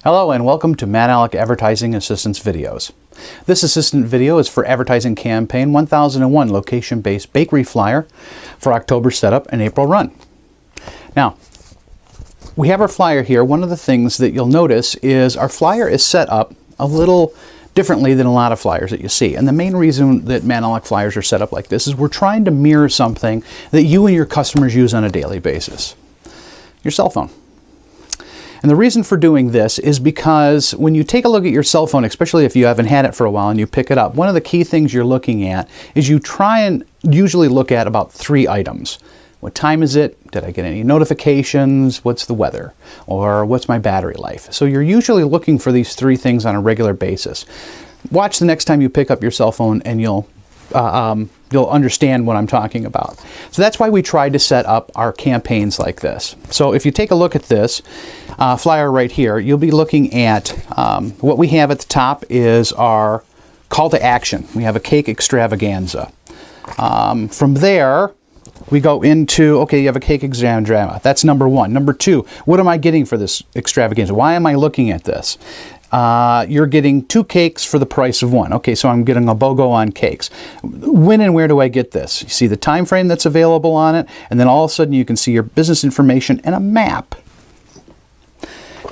Hello and welcome to MadAlec Advertising Assistance videos. This assistant video is for advertising campaign 1001 location-based bakery flyer for October setup and April run. Now, we have our flyer here. One of the things that you'll notice is our flyer is set up a little differently than a lot of flyers that you see. And the main reason that MadAlec flyers are set up like this is we're trying to mirror something that you and your customers use on a daily basis. Your cell phone. And the reason for doing this is because when you take a look at your cell phone, especially if you haven't had it for a while and you pick it up, one of the key things you're looking at is you try and usually look at about 3 items. What time is it? Did I get any notifications? What's the weather? Or what's my battery life? So you're usually looking for these 3 things on a regular basis. Watch the next time you pick up your cell phone and you'll understand what I'm talking about. So that's why we tried to set up our campaigns like this. So if you take a look at this flyer right here, you'll be looking at what we have at the top is our call to action. We have a cake extravaganza. From there, we go into, okay, you have a cake extravaganza. That's number 1. Number 2, what am I getting for this extravaganza? Why am I looking at this? You're getting 2 cakes for the price of 1. Okay, so I'm getting a BOGO on cakes. When and where do I get this? You see the time frame that's available on it, and then all of a sudden you can see your business information and a map.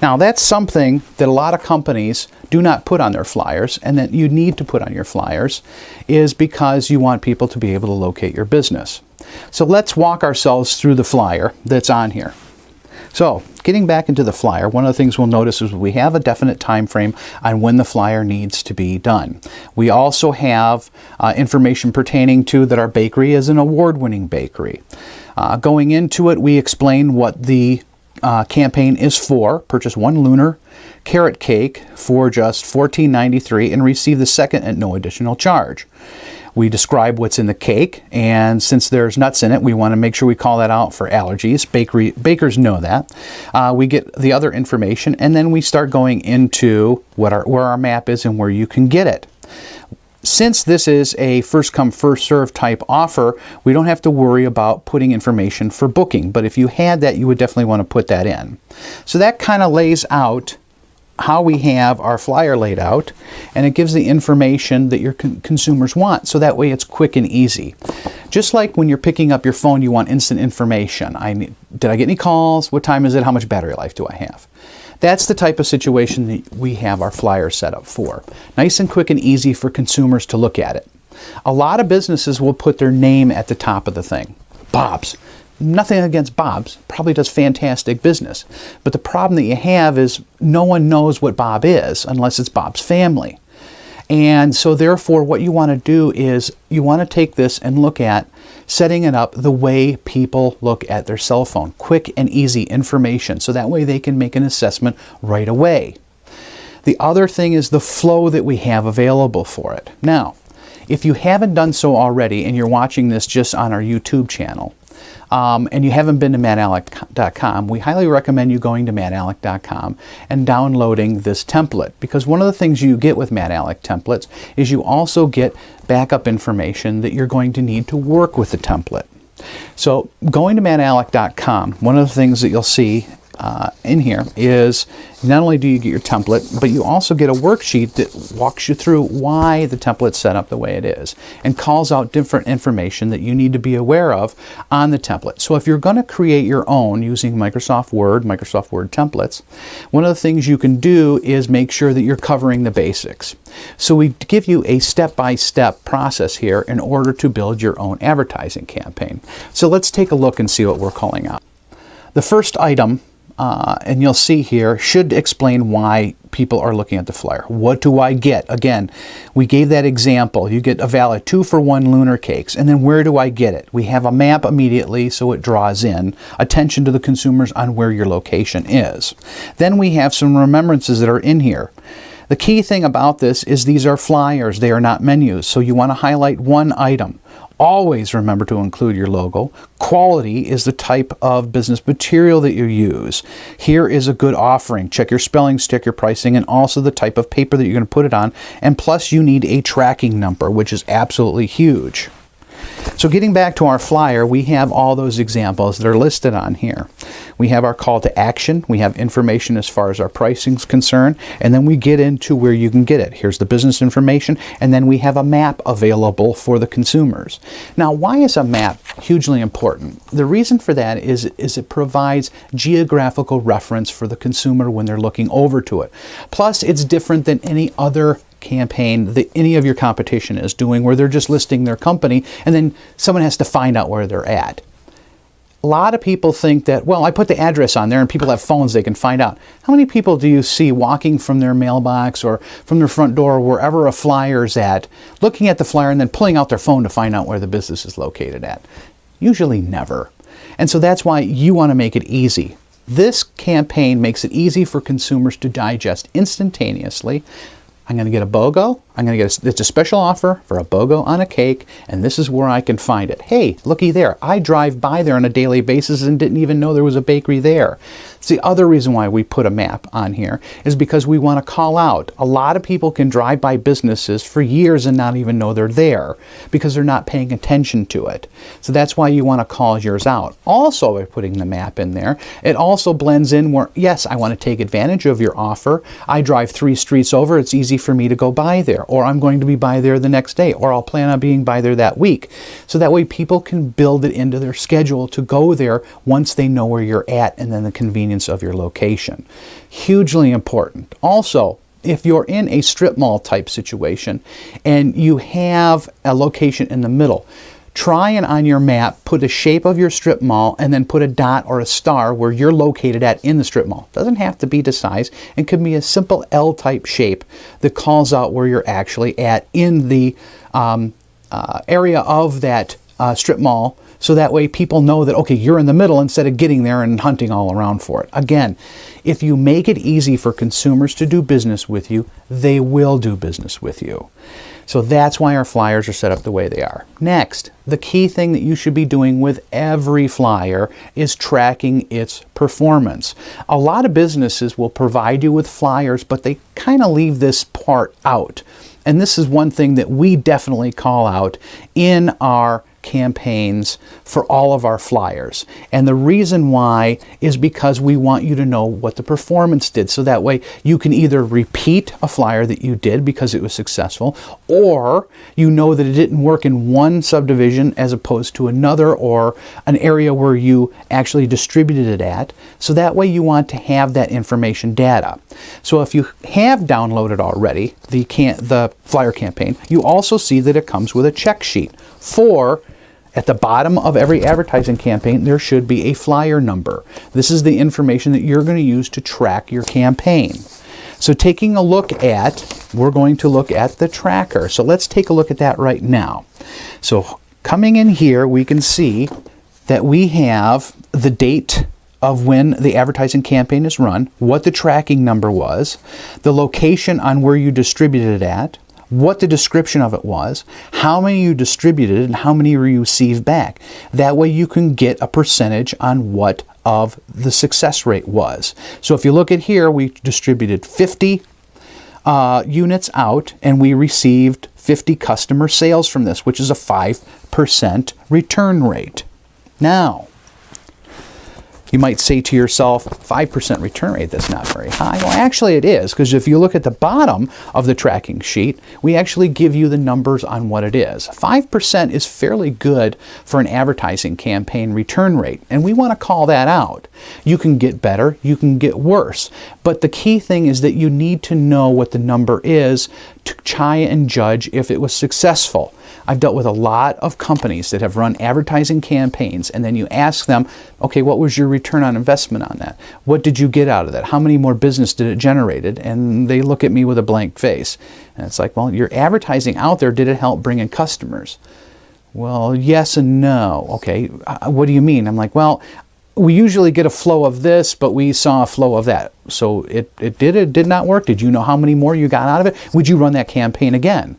Now that's something that a lot of companies do not put on their flyers, and that you need to put on your flyers is because you want people to be able to locate your business. So let's walk ourselves through the flyer that's on here. So, getting back into the flyer, one of the things we'll notice is we have a definite time frame on when the flyer needs to be done. We also have information pertaining to that our bakery is an award-winning bakery. Going into it, we explain what the campaign is for. Purchase 1 lunar carrot cake for just $14.93 and receive the second at no additional charge. We describe what's in the cake, and since there's nuts in it, we want to make sure we call that out for allergies. Bakers know that. We get the other information, and then we start going into where our map is and where you can get it. Since this is a first-come, first-served type offer, we don't have to worry about putting information for booking, but if you had that, you would definitely want to put that in. So that kind of lays out how we have our flyer laid out, and it gives the information that your consumers want, so that way it's quick and easy. Just like when you're picking up your phone, you want instant information. Did I get any calls? What time is it? How much battery life do I have? That's the type of situation that we have our flyer set up for. Nice and quick and easy for consumers to look at it. A lot of businesses will put their name at the top of the thing. Bob's. Nothing against Bob's, probably does fantastic business. But the problem that you have is no one knows what Bob is unless it's Bob's family. And so therefore what you want to do is you want to take this and look at setting it up the way people look at their cell phone. Quick and easy information, so that way they can make an assessment right away. The other thing is the flow that we have available for it. Now, if you haven't done so already and you're watching this just on our YouTube channel, and you haven't been to MadAlec.com, we highly recommend you going to MadAlec.com and downloading this template, because one of the things you get with MadAlec templates is you also get backup information that you're going to need to work with the template. So going to MadAlec.com, one of the things that you'll see in here is not only do you get your template, but you also get a worksheet that walks you through why the template's set up the way it is and calls out different information that you need to be aware of on the template. So if you're going to create your own using Microsoft Word templates, one of the things you can do is make sure that you're covering the basics. So we give you a step-by-step process here in order to build your own advertising campaign. So let's take a look and see what we're calling out. The first item, and you'll see here, should explain why people are looking at the flyer. What do I get? Again, we gave that example. You get a valid 2 for 1 lunar cakes. And then where do I get it? We have a map immediately, so it draws in attention to the consumers on where your location is. Then we have some remembrances that are in here. The key thing about this is these are flyers. They are not menus. So you want to highlight one item. Always remember to include your logo. Quality is the type of business material that you use. Here is a good offering. Check your spelling, check your pricing, and also the type of paper that you're going to put it on. And plus you need a tracking number, which is absolutely huge. So getting back to our flyer, we have all those examples that are listed on here. We have our call to action. We have information as far as our pricing is concerned. And then we get into where you can get it. Here's the business information. And then we have a map available for the consumers. Now, why is a map hugely important? The reason for that is it provides geographical reference for the consumer when they're looking over to it. Plus, it's different than any other campaign that any of your competition is doing, where they're just listing their company and then someone has to find out where they're at. A lot of people think that, well, I put the address on there and people have phones they can find out. How many people do you see walking from their mailbox or from their front door, wherever a flyer's at, looking at the flyer and then pulling out their phone to find out where the business is located at? Usually never. And so that's why you want to make it easy. This campaign makes it easy for consumers to digest instantaneously. I'm going to get a BOGO. It's a special offer for a BOGO on a cake, and this is where I can find it. Hey, looky there. I drive by there on a daily basis and didn't even know there was a bakery there. It's the other reason why we put a map on here is because we want to call out. A lot of people can drive by businesses for years and not even know they're there because they're not paying attention to it. So that's why you want to call yours out. Also, by putting the map in there, it also blends in where, yes, I want to take advantage of your offer. I drive 3 streets over. It's easy for me to go by there, or I'm going to be by there the next day, or I'll plan on being by there that week. So that way people can build it into their schedule to go there once they know where you're at and then the convenience of your location. Hugely important. Also, if you're in a strip mall type situation and you have a location in the middle, try and on your map put a shape of your strip mall and then put a dot or a star where you're located at in the strip mall. Doesn't have to be the size. It could be a simple L-type shape that calls out where you're actually at in the area of that strip mall. So that way people know that, okay, you're in the middle instead of getting there and hunting all around for it. Again, if you make it easy for consumers to do business with you, they will do business with you. So that's why our flyers are set up the way they are. Next, the key thing that you should be doing with every flyer is tracking its performance. A lot of businesses will provide you with flyers, but they kind of leave this part out. And this is one thing that we definitely call out in our campaigns for all of our flyers. And the reason why is because we want you to know what the performance did. So that way you can either repeat a flyer that you did because it was successful, or you know that it didn't work in one subdivision as opposed to another, or an area where you actually distributed it at. So that way you want to have that information data. So if you have downloaded already the flyer campaign, you also see that it comes with a check sheet for, at the bottom of every advertising campaign, there should be a flyer number. This is the information that you're going to use to track your campaign. So taking a look at, we're going to look at the tracker. So let's take a look at that right now. So coming in here, we can see that we have the date of when the advertising campaign is run, what the tracking number was, the location on where you distributed it at, what the description of it was, how many you distributed, and how many you received back. That way you can get a percentage on what of the success rate was. So if you look at here, we distributed 50 units out, and we received 50 customer sales from this, which is a 5% return rate. Now, you might say to yourself, 5% return rate, that's not very high. Well, actually it is, because if you look at the bottom of the tracking sheet, we actually give you the numbers on what it is. 5% is fairly good for an advertising campaign return rate, and we want to call that out. You can get better, you can get worse, but the key thing is that you need to know what the number is to try and judge if it was successful. I've dealt with a lot of companies that have run advertising campaigns, and then you ask them, okay, what was your return on investment on that? What did you get out of that? How many more business did it generate? And they look at me with a blank face. And it's like, well, your advertising out there, did it help bring in customers? Well, yes and no. Okay, what do you mean? I'm like, well, we usually get a flow of this, but we saw a flow of that. So it did not work. Did you know how many more you got out of it? Would you run that campaign again?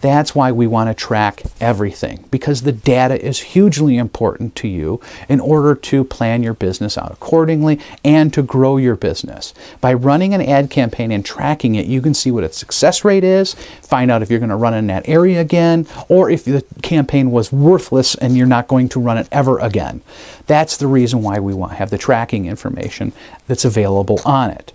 That's why we want to track everything, because the data is hugely important to you in order to plan your business out accordingly and to grow your business. By running an ad campaign and tracking it, you can see what its success rate is, find out if you're going to run in that area again, or if the campaign was worthless and you're not going to run it ever again. That's the reason why we want to have the tracking information that's available on it.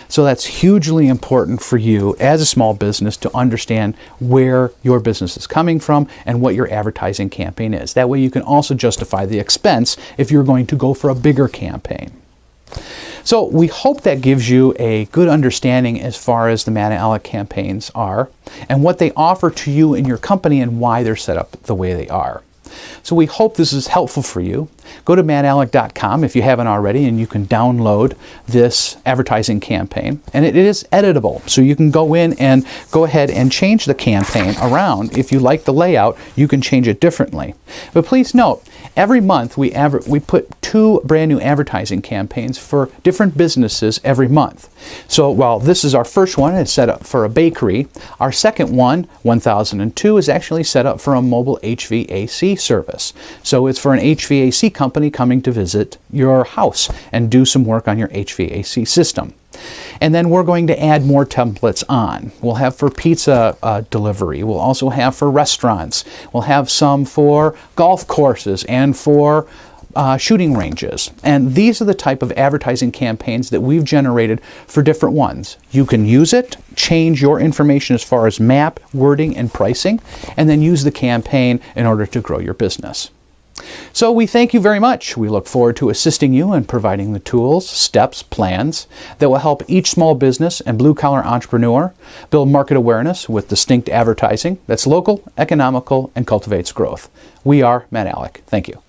So that's hugely important for you as a small business to understand where your business is coming from and what your advertising campaign is. That way you can also justify the expense if you're going to go for a bigger campaign. So we hope that gives you a good understanding as far as the MadAlec campaigns are and what they offer to you in your company and why they're set up the way they are. So we hope this is helpful for you. Go to MadAlec.com if you haven't already, and you can download this advertising campaign. And it is editable, so you can go in and go ahead and change the campaign around. If you like the layout, you can change it differently. But please note, every month we put 2 brand new advertising campaigns for different businesses every month. So while this is our first one, it's set up for a bakery, our second one, 1002, is actually set up for a mobile HVAC service. So it's for an HVAC company coming to visit your house and do some work on your HVAC system. And then we're going to add more templates on. We'll have for pizza delivery. We'll also have for restaurants. We'll have some for golf courses and for shooting ranges. And these are the type of advertising campaigns that we've generated for different ones. You can use it, change your information as far as map, wording, and pricing, and then use the campaign in order to grow your business. So we thank you very much. We look forward to assisting you in providing the tools, steps, plans that will help each small business and blue-collar entrepreneur build market awareness with distinct advertising that's local, economical, and cultivates growth. We are MadAlec. Thank you.